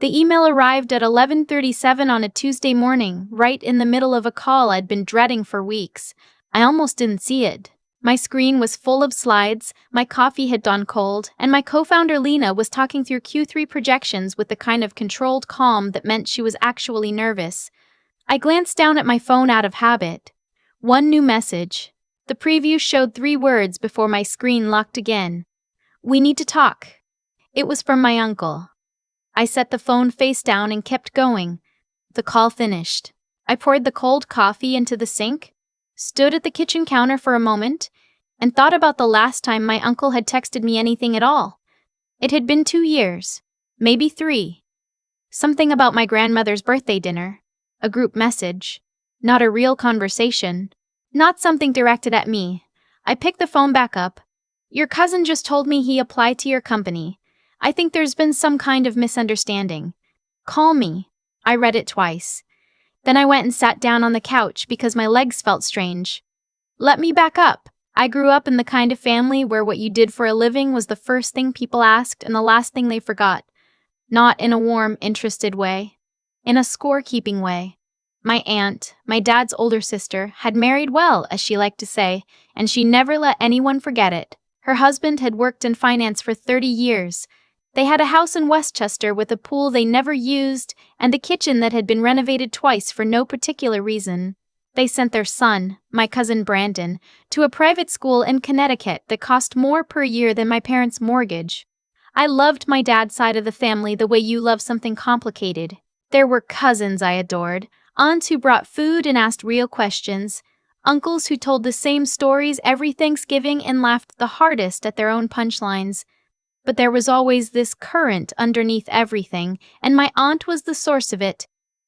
The email arrived at 11:37 on a Tuesday morning, right in the middle of a call I'd been dreading for weeks. I almost didn't see it. My screen was full of slides, my coffee had gone cold, and my co-founder Lena was talking through Q3 projections with the kind of controlled calm that meant she was actually nervous. I glanced down at my phone out of habit. One new message. The preview showed 3 words before my screen locked again. "We need to talk." It was from my uncle. I set the phone face down and kept going. The call finished. I poured the cold coffee into the sink, stood at the kitchen counter for a moment, and thought about the last time my uncle had texted me anything at all. It had been 2 years, maybe 3. Something about my grandmother's birthday dinner. A group message. Not a real conversation. Not something directed at me. I picked the phone back up. "Your cousin just told me he applied to your company. I think there's been some kind of misunderstanding. Call me." I read it twice. Then I went and sat down on the couch because my legs felt strange. Let me back up. I grew up in the kind of family where what you did for a living was the first thing people asked and the last thing they forgot. Not in a warm, interested way. In a scorekeeping way. My aunt, my dad's older sister, had married well, as she liked to say, and she never let anyone forget it. Her husband had worked in finance for 30 years. They had a house in Westchester with a pool they never used and a kitchen that had been renovated twice for no particular reason. They sent their son, my cousin Brandon, to a private school in Connecticut that cost more per year than my parents' mortgage. I loved my dad's side of the family the way you love something complicated. There were cousins I adored, aunts who brought food and asked real questions, uncles who told the same stories every Thanksgiving and laughed the hardest at their own punchlines. But there was always this current underneath everything, and my aunt was the source of it.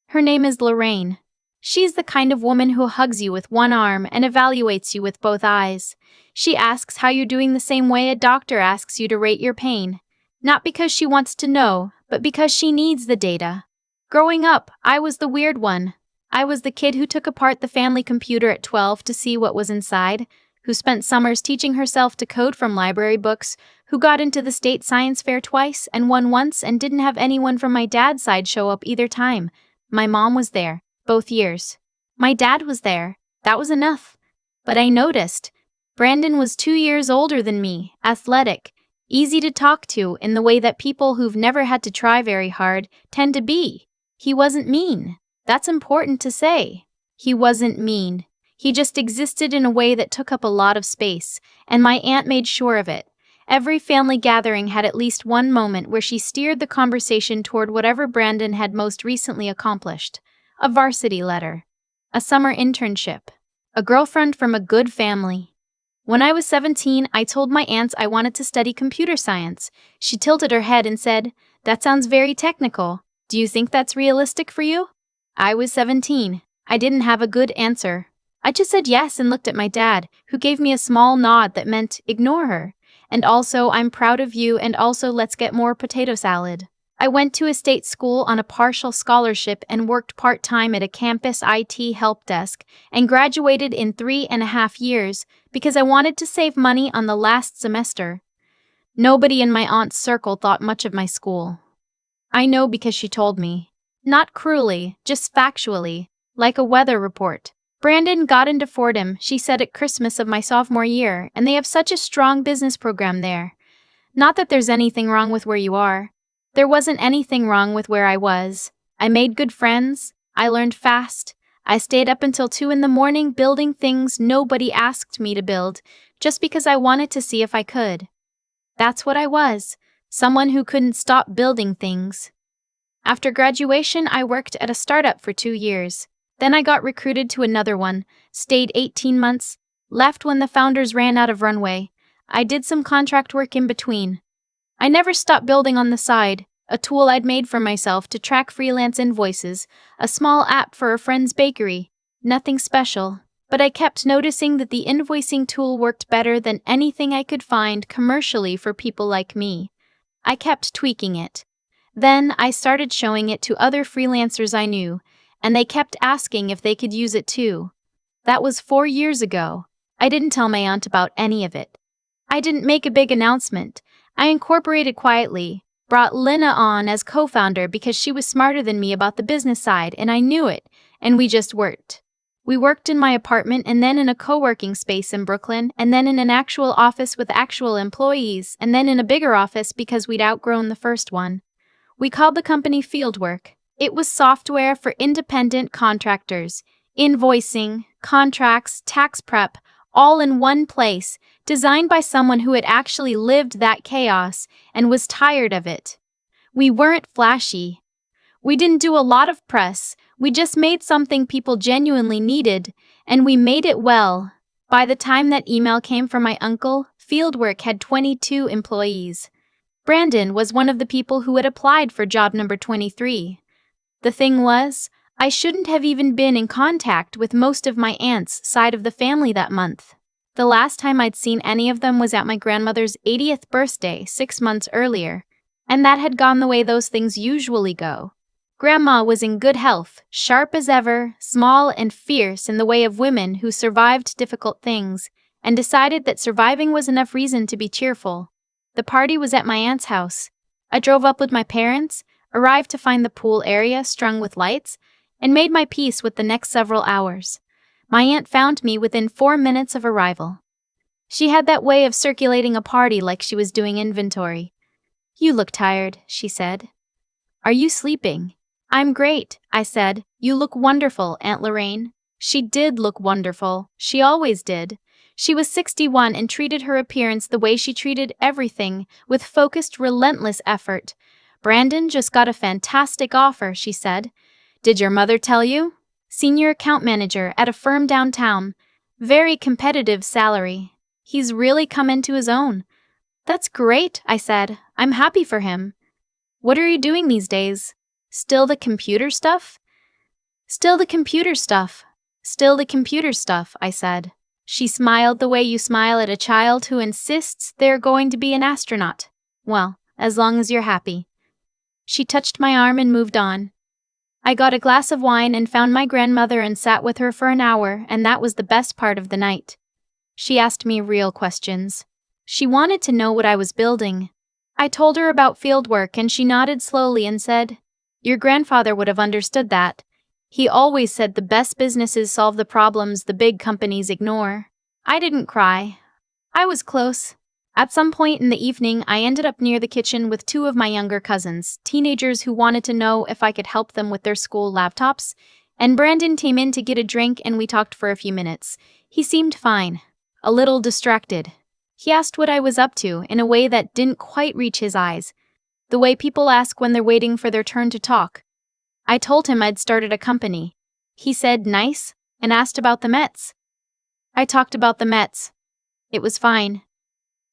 Her name is Lorraine. She's the kind of woman who hugs you with one arm and evaluates you with both eyes. She asks how you're doing the same way a doctor asks you to rate your pain. Not because she wants to know, but because she needs the data. Growing up, I was the weird one. I was the kid who took apart the family computer at 12 to see what was inside, who spent summers teaching herself to code from library books, who got into the state science fair twice and won once and didn't have anyone from my dad's side show up either time. My mom was there, both years. My dad was there. That was enough. But I noticed. Brandon was 2 years older than me, athletic, easy to talk to in the way that people who've never had to try very hard tend to be. He wasn't mean. That's important to say. He wasn't mean. He just existed in a way that took up a lot of space, and my aunt made sure of it. Every family gathering had at least one moment where she steered the conversation toward whatever Brandon had most recently accomplished. A varsity letter. A summer internship. A girlfriend from a good family. When I was 17, I told my aunts I wanted to study computer science. She tilted her head and said, "That sounds very technical. Do you think that's realistic for you?" I was 17. I didn't have a good answer. I just said yes and looked at my dad, who gave me a small nod that meant, ignore her. And also, I'm proud of you, and also let's get more potato salad. I went to a state school on a partial scholarship and worked part-time at a campus IT help desk and graduated in 3.5 years because I wanted to save money on the last semester. Nobody in my aunt's circle thought much of my school. I know because she told me. Not cruelly, just factually, like a weather report. Brandon got into Fordham, she said at Christmas of my sophomore year, and they have such a strong business program there. Not that there's anything wrong with where you are. There wasn't anything wrong with where I was. I made good friends. I learned fast. I stayed up until 2 in the morning building things nobody asked me to build, just because I wanted to see if I could. That's what I was, someone who couldn't stop building things. After graduation, I worked at a startup for 2 years. Then I got recruited to another one, stayed 18 months, left when the founders ran out of runway. I did some contract work in between. I never stopped building on the side, a tool I'd made for myself to track freelance invoices, a small app for a friend's bakery. Nothing special, but I kept noticing that the invoicing tool worked better than anything I could find commercially for people like me. I kept tweaking it. Then I started showing it to other freelancers I knew, and they kept asking if they could use it too. That was 4 years ago. I didn't tell my aunt about any of it. I didn't make a big announcement. I incorporated quietly, brought Lena on as co-founder because she was smarter than me about the business side, and I knew it, and we just worked. We worked in my apartment and then in a co-working space in Brooklyn, and then in an actual office with actual employees, and then in a bigger office because we'd outgrown the first one. We called the company Fieldwork. It was software for independent contractors, invoicing, contracts, tax prep, all in one place, designed by someone who had actually lived that chaos and was tired of it. We weren't flashy. We didn't do a lot of press. We just made something people genuinely needed, and we made it well. By the time that email came from my uncle, Fieldwork had 22 employees. Brandon was one of the people who had applied for job number 23. The thing was, I shouldn't have even been in contact with most of my aunt's side of the family that month. The last time I'd seen any of them was at my grandmother's 80th birthday 6 months earlier, and that had gone the way those things usually go. Grandma was in good health, sharp as ever, small and fierce in the way of women who survived difficult things, and decided that surviving was enough reason to be cheerful. The party was at my aunt's house. I drove up with my parents, arrived to find the pool area strung with lights, and made my peace with the next several hours. My aunt found me within 4 minutes of arrival. She had that way of circulating a party like she was doing inventory. "You look tired," she said. "Are you sleeping?" "I'm great," I said. "You look wonderful, Aunt Lorraine." She did look wonderful. She always did. She was 61 and treated her appearance the way she treated everything, with focused, relentless effort. "Brandon just got a fantastic offer," she said. "Did your mother tell you?" "Senior account manager at a firm downtown. Very competitive salary. He's really come into his own." "That's great," I said. "I'm happy for him." "What are you doing these days? Still the computer stuff?" "Still the computer stuff. Still the computer stuff," I said. She smiled the way you smile at a child who insists they're going to be an astronaut. "Well, as long as you're happy." She touched my arm and moved on. I got a glass of wine and found my grandmother and sat with her for an hour, and that was the best part of the night. She asked me real questions. She wanted to know what I was building. I told her about Fieldwork, and she nodded slowly and said, "Your grandfather would have understood that. He always said the best businesses solve the problems the big companies ignore." I didn't cry. I was close. At some point in the evening, I ended up near the kitchen with 2 of my younger cousins, teenagers who wanted to know if I could help them with their school laptops, and Brandon came in to get a drink and we talked for a few minutes. He seemed fine, a little distracted. He asked what I was up to in a way that didn't quite reach his eyes, the way people ask when they're waiting for their turn to talk. I told him I'd started a company. He said, "Nice," and asked about the Mets. I talked about the Mets. It was fine.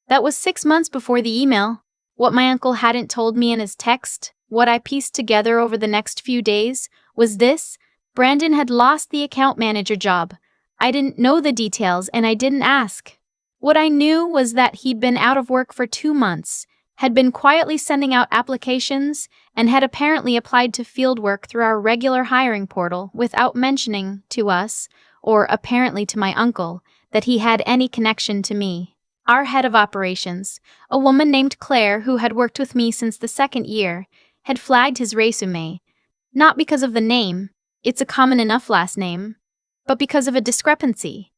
That was 6 months before the email. What my uncle hadn't told me in his text, what I pieced together over the next few days, was this: Brandon had lost the account manager job. I didn't know the details and I didn't ask. What I knew was that he'd been out of work for 2 months, had been quietly sending out applications, and had apparently applied to Fieldwork through our regular hiring portal without mentioning to us, or apparently to my uncle, that he had any connection to me. Our head of operations, a woman named Claire who had worked with me since the 2nd year, had flagged his résumé, not because of the name, it's a common enough last name, but because of a discrepancy.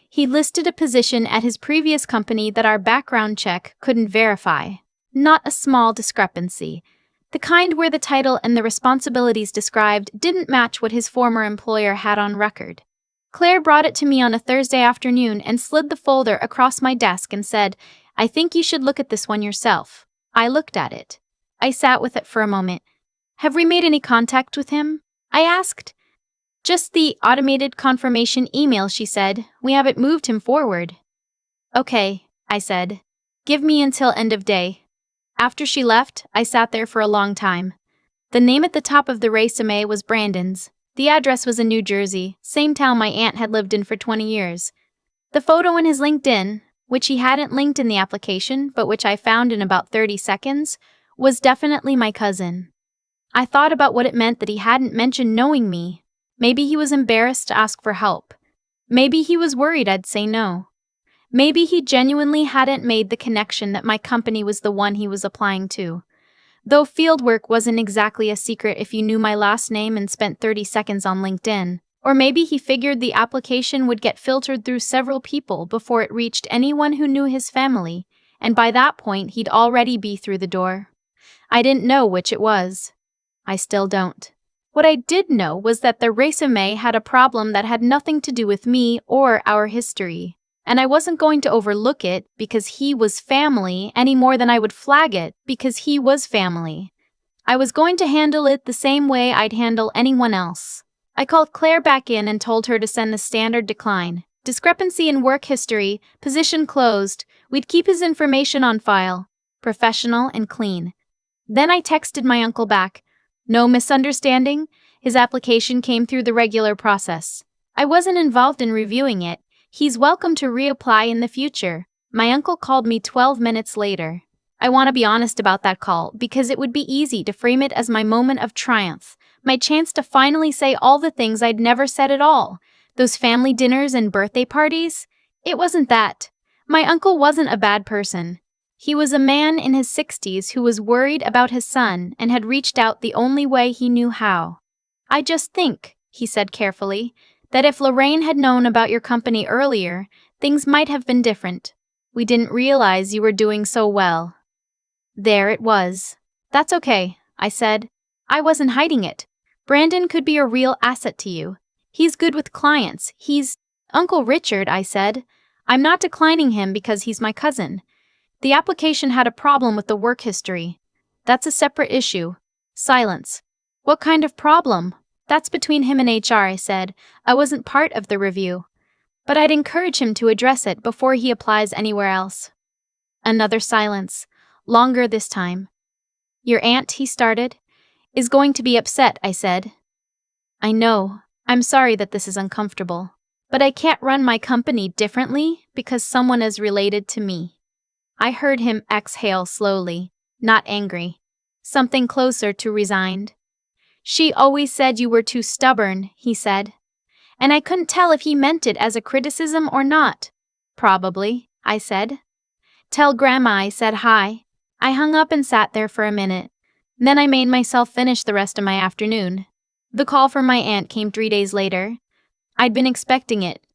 He listed a position at his previous company that our background check couldn't verify. Not a small discrepancy. The kind where the title and the responsibilities described didn't match what his former employer had on record. Claire brought it to me on a Thursday afternoon and slid the folder across my desk and said, "I think you should look at this one yourself." I looked at it. I sat with it for a moment. "Have we made any contact with him?" I asked. "Just the automated confirmation email," she said. "We haven't moved him forward." "Okay," I said. "Give me until end of day." After she left, I sat there for a long time. The name at the top of the résumé was Brandon's. The address was in New Jersey, same town my aunt had lived in for 20 years. The photo in his LinkedIn, which he hadn't linked in the application, but which I found in about 30 seconds, was definitely my cousin. I thought about what it meant that he hadn't mentioned knowing me. Maybe he was embarrassed to ask for help. Maybe he was worried I'd say no. Maybe he genuinely hadn't made the connection that my company was the one he was applying to. Though fieldwork wasn't exactly a secret if you knew my last name and spent 30 seconds on LinkedIn. Or maybe he figured the application would get filtered through several people before it reached anyone who knew his family, and by that point he'd already be through the door. I didn't know which it was. I still don't. What I did know was that the résumé had a problem that had nothing to do with me or our history. And I wasn't going to overlook it because he was family any more than I would flag it because he was family. I was going to handle it the same way I'd handle anyone else. I called Claire back in and told her to send the standard decline. Discrepancy in work history, position closed, we'd keep his information on file. Professional and clean. Then I texted my uncle back. No misunderstanding, his application came through the regular process. I wasn't involved in reviewing it. He's welcome to reapply in the future. My uncle called me 12 minutes later. I want to be honest about that call because it would be easy to frame it as my moment of triumph, my chance to finally say all the things I'd never said at all. Those family dinners and birthday parties? It wasn't that. My uncle wasn't a bad person. He was a man in his 60s who was worried about his son and had reached out the only way he knew how. I just think, he said carefully, that if Lorraine had known about your company earlier, things might have been different. We didn't realize you were doing so well. There it was. That's okay, I said. I wasn't hiding it. Brandon could be a real asset to you. He's good with clients. He's Uncle Richard, I said. I'm not declining him because he's my cousin. The application had a problem with the work history. That's a separate issue. Silence. What kind of problem? That's between him and HR, I said. I wasn't part of the review. But I'd encourage him to address it before he applies anywhere else. Another silence. Longer this time. Your aunt, he started, is going to be upset, I said. I know. I'm sorry that this is uncomfortable. But I can't run my company differently because someone is related to me. I heard him exhale slowly, not angry. Something closer to resigned. She always said you were too stubborn, he said. And I couldn't tell if he meant it as a criticism or not. Probably, I said. Tell Grandma I said hi. I hung up and sat there for a minute. Then I made myself finish the rest of my afternoon. The call from my aunt came 3 days later. I'd been expecting it.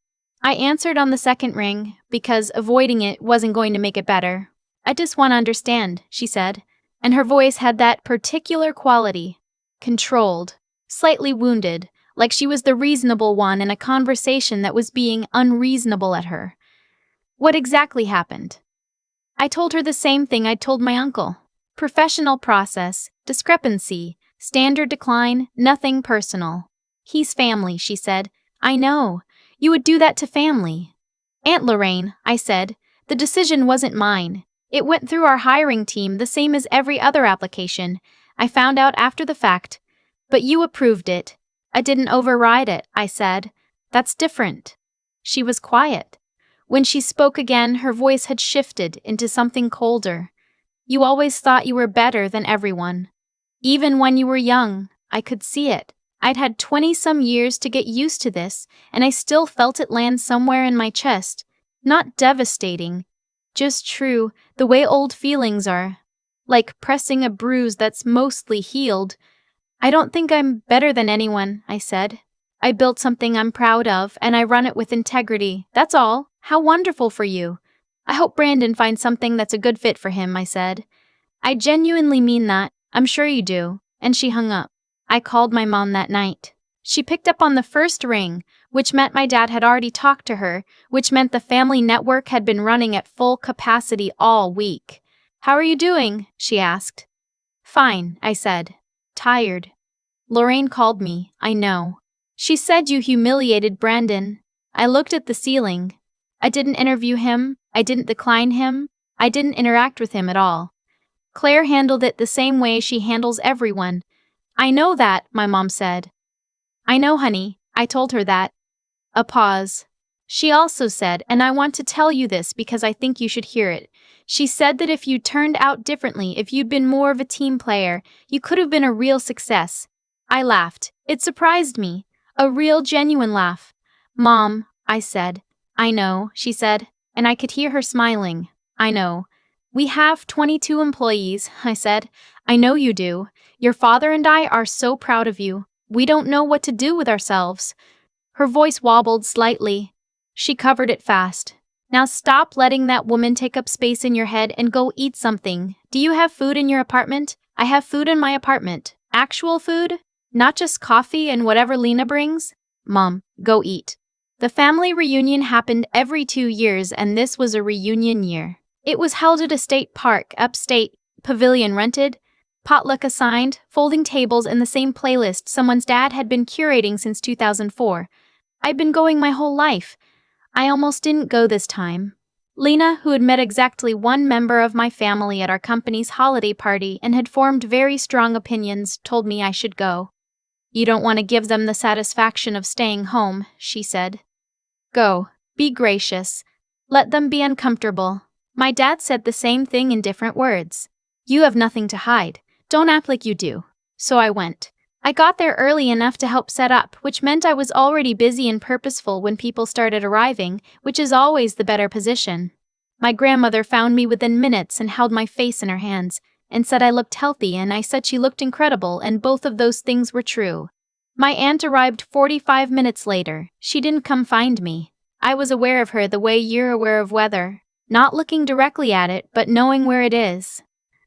I answered on the second ring because avoiding it wasn't going to make it better. I just want to understand, she said, and her voice had that particular quality. Controlled, slightly wounded, like she was the reasonable one in a conversation that was being unreasonable at her. What exactly happened? I told her the same thing I'd told my uncle. Professional process, discrepancy, standard decline, nothing personal. He's family, she said. I know. You would do that to family. Aunt Lorraine, I said, the decision wasn't mine. It went through our hiring team the same as every other application. I found out after the fact. But you approved it. I didn't override it, I said. That's different. She was quiet. When she spoke again, her voice had shifted into something colder. You always thought you were better than everyone. Even when you were young, I could see it. I'd had 20-some years to get used to this, and I still felt it land somewhere in my chest. Not devastating, just true, the way old feelings are. Like pressing a bruise that's mostly healed. I don't think I'm better than anyone, I said. I built something I'm proud of, and I run it with integrity. That's all. How wonderful for you. I hope Brandon finds something that's a good fit for him, I said. I genuinely mean that. I'm sure you do. And she hung up. I called my mom that night. She picked up on the first ring, which meant my dad had already talked to her, which meant the family network had been running at full capacity all week. How are you doing? She asked. Fine, I said. Tired. Lorraine called me, I know. She said you humiliated Brandon. I looked at the ceiling. I didn't interview him. I didn't decline him. I didn't interact with him at all. Claire handled it the same way she handles everyone. I know that, my mom said. I know, honey, I told her that. A pause. She also said, and I want to tell you this because I think you should hear it. She said that if you turned out differently, if you'd been more of a team player, you could have been a real success. I laughed. It surprised me. A real, genuine laugh. Mom, I said. I know, she said, and I could hear her smiling. I know. We have 22 employees, I said. I know you do. Your father and I are so proud of you. We don't know what to do with ourselves. Her voice wobbled slightly. She covered it fast. Now stop letting that woman take up space in your head and go eat something. Do you have food in your apartment? I have food in my apartment. Actual food? Not just coffee and whatever Lena brings? Mom, go eat. The family reunion happened every 2 years, and this was a reunion year. It was held at a state park, upstate, pavilion rented, potluck assigned, folding tables, and the same playlist someone's dad had been curating since 2004. I'd been going my whole life. I almost didn't go this time. Lena, who had met exactly one member of my family at our company's holiday party and had formed very strong opinions, told me I should go. You don't want to give them the satisfaction of staying home, she said. Go. Be gracious. Let them be uncomfortable. My dad said the same thing in different words. You have nothing to hide. Don't act like you do. So I went. I got there early enough to help set up, which meant I was already busy and purposeful when people started arriving, which is always the better position. My grandmother found me within minutes and held my face in her hands, and said I looked healthy, and I said she looked incredible, and both of those things were true. My aunt arrived 45 minutes later. She didn't come find me. I was aware of her the way you're aware of weather, not looking directly at it, but knowing where it is.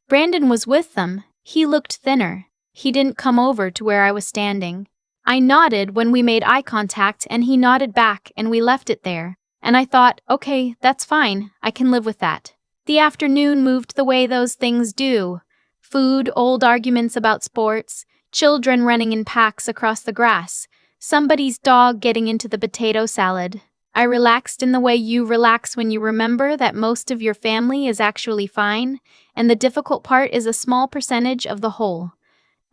Brandon was with them. He looked thinner. He didn't come over to where I was standing. I nodded when we made eye contact, and he nodded back, and we left it there. And I thought, okay, that's fine. I can live with that. The afternoon moved the way those things do. Food, old arguments about sports, children running in packs across the grass, somebody's dog getting into the potato salad. I relaxed in the way you relax when you remember that most of your family is actually fine, and the difficult part is a small percentage of the whole.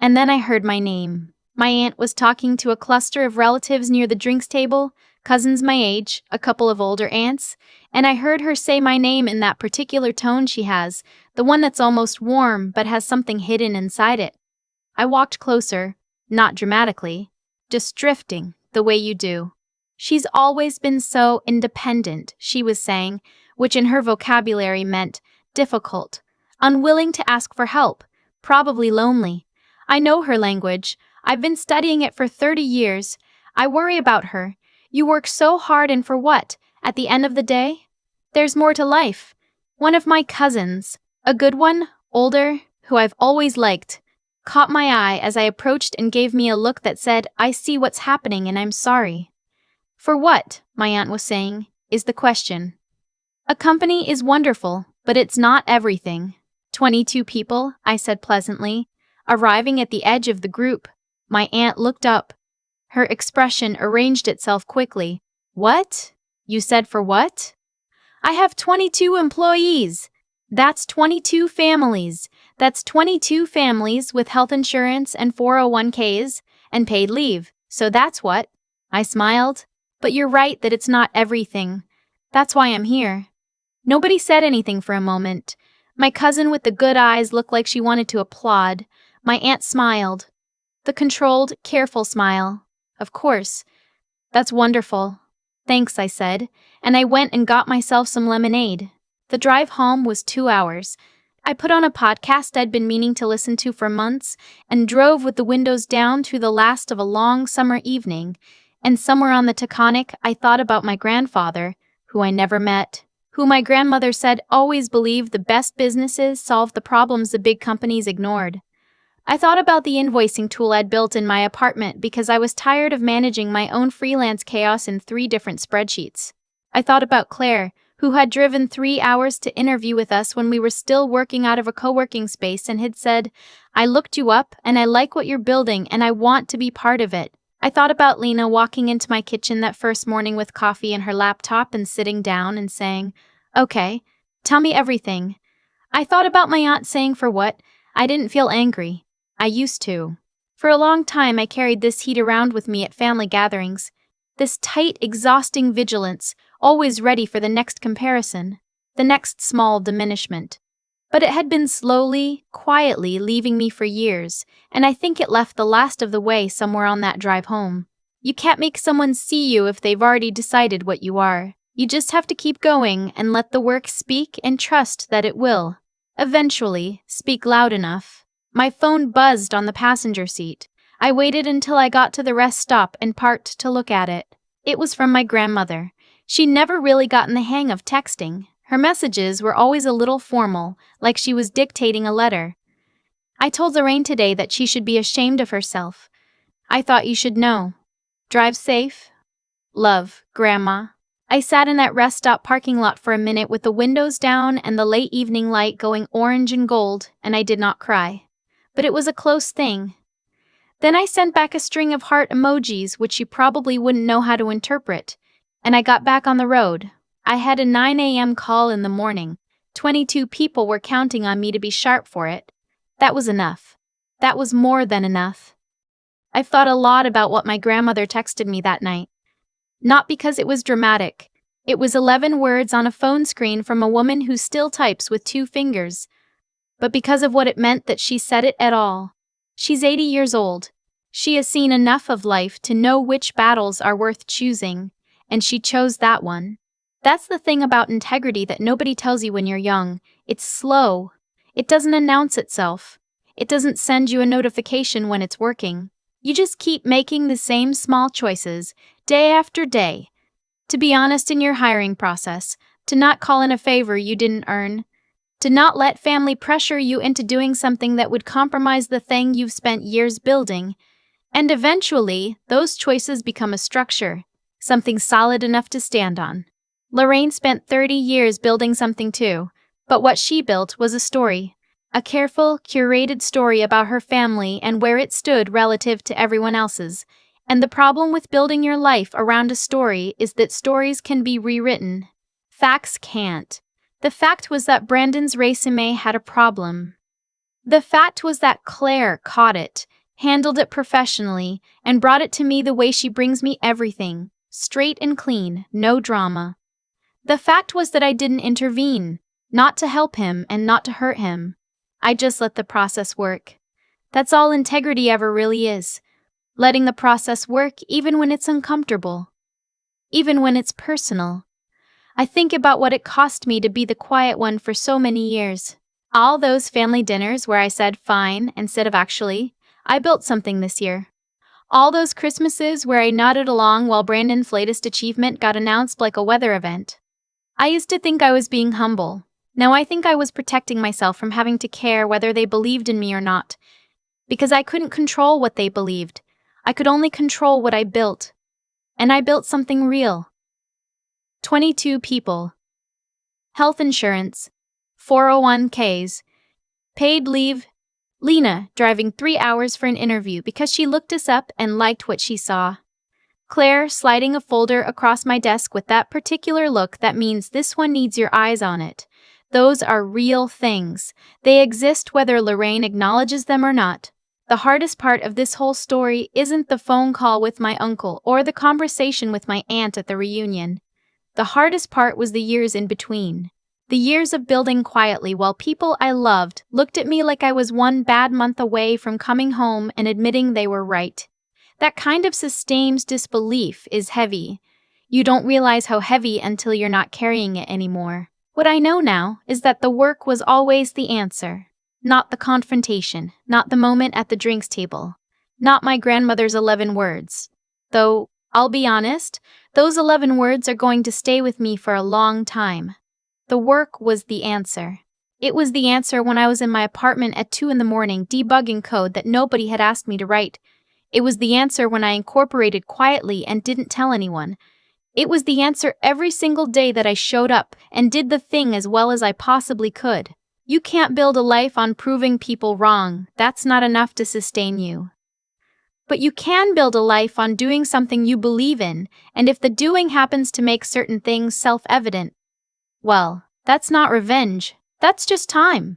And then I heard my name. My aunt was talking to a cluster of relatives near the drinks table, cousins my age, a couple of older aunts, and I heard her say my name in that particular tone she has, the one that's almost warm but has something hidden inside it. I walked closer, not dramatically, just drifting, the way you do. She's always been so independent, she was saying, which in her vocabulary meant difficult, unwilling to ask for help, probably lonely. I know her language. I've been studying it for 30 years. I worry about her. You work so hard, and for what? At the end of the day? There's more to life. One of my cousins, a good one, older, who I've always liked, caught my eye as I approached and gave me a look that said, I see what's happening and I'm sorry. For what, my aunt was saying, is the question. A company is wonderful, but it's not everything. 22 people, I said pleasantly. Arriving at the edge of the group, my aunt looked up. Her expression arranged itself quickly. What? You said for what? I have 22 employees. That's 22 families. That's 22 families with health insurance and 401ks and paid leave. So that's what. I smiled. But you're right that it's not everything. That's why I'm here. Nobody said anything for a moment. My cousin with the good eyes looked like she wanted to applaud. My aunt smiled. The controlled, careful smile. Of course. That's wonderful. Thanks, I said, and I went and got myself some lemonade. The drive home was 2 hours. I put on a podcast I'd been meaning to listen to for months and drove with the windows down through the last of a long summer evening. And somewhere on the Taconic, I thought about my grandfather, who I never met, who my grandmother said always believed the best businesses solved the problems the big companies ignored. I thought about the invoicing tool I'd built in my apartment because I was tired of managing my own freelance chaos in 3 different spreadsheets. I thought about Claire, who had driven 3 hours to interview with us when we were still working out of a co-working space and had said, I looked you up and I like what you're building and I want to be part of it. I thought about Lena walking into my kitchen that first morning with coffee and her laptop and sitting down and saying, okay, tell me everything. I thought about my aunt saying for what. I didn't feel angry. I used to. For a long time I carried this heat around with me at family gatherings, this tight, exhausting vigilance, always ready for the next comparison, the next small diminishment. But it had been slowly, quietly leaving me for years, and I think it left the last of the way somewhere on that drive home. You can't make someone see you if they've already decided what you are. You just have to keep going and let the work speak and trust that it will. Eventually, speak loud enough. My phone buzzed on the passenger seat. I waited until I got to the rest stop and parked to look at it. It was from my grandmother. She never really gotten the hang of texting. Her messages were always a little formal, like she was dictating a letter. I told Lorraine today that she should be ashamed of herself. I thought you should know. Drive safe. Love, Grandma. I sat in that rest stop parking lot for a minute with the windows down and the late evening light going orange and gold, and I did not cry. But it was a close thing. Then I sent back a string of heart emojis which you probably wouldn't know how to interpret, and I got back on the road. I had a 9 a.m. call in the morning. 22 people were counting on me to be sharp for it. That was enough. That was more than enough. I've thought a lot about what my grandmother texted me that night. Not because it was dramatic. It was 11 words on a phone screen from a woman who still types with 2 fingers. But because of what it meant that she said it at all. She's 80 years old. She has seen enough of life to know which battles are worth choosing, and she chose that one. That's the thing about integrity that nobody tells you when you're young. It's slow. It doesn't announce itself. It doesn't send you a notification when it's working. You just keep making the same small choices, day after day. To be honest in your hiring process, to not call in a favor you didn't earn, to not let family pressure you into doing something that would compromise the thing you've spent years building, and eventually, those choices become a structure, something solid enough to stand on. Lorraine spent 30 years building something too, but what she built was a story. A careful, curated story about her family and where it stood relative to everyone else's. And the problem with building your life around a story is that stories can be rewritten. Facts can't. The fact was that Brandon's résumé had a problem. The fact was that Claire caught it, handled it professionally, and brought it to me the way she brings me everything, straight and clean, no drama. The fact was that I didn't intervene, not to help him and not to hurt him. I just let the process work. That's all integrity ever really is. Letting the process work even when it's uncomfortable. Even when it's personal. I think about what it cost me to be the quiet one for so many years. All those family dinners where I said fine instead of actually. I built something this year. All those Christmases where I nodded along while Brandon's latest achievement got announced like a weather event. I used to think I was being humble. Now I think I was protecting myself from having to care whether they believed in me or not. Because I couldn't control what they believed. I could only control what I built. And I built something real. 22 people. Health insurance. 401ks. Paid leave. Lena driving 3 hours for an interview because she looked us up and liked what she saw. Claire sliding a folder across my desk with that particular look that means this one needs your eyes on it. Those are real things. They exist whether Lorraine acknowledges them or not. The hardest part of this whole story isn't the phone call with my uncle or the conversation with my aunt at the reunion. The hardest part was the years in between. The years of building quietly while people I loved looked at me like I was one bad month away from coming home and admitting they were right. That kind of sustained disbelief is heavy. You don't realize how heavy until you're not carrying it anymore. What I know now is that the work was always the answer. Not the confrontation, not the moment at the drinks table, not my grandmother's 11 words. Though, I'll be honest, those 11 words are going to stay with me for a long time. The work was the answer. It was the answer when I was in my apartment at 2 in the morning debugging code that nobody had asked me to write. It was the answer when I incorporated quietly and didn't tell anyone. It was the answer every single day that I showed up and did the thing as well as I possibly could. You can't build a life on proving people wrong. That's not enough to sustain you. But you can build a life on doing something you believe in, and if the doing happens to make certain things self-evident, well, that's not revenge. That's just time.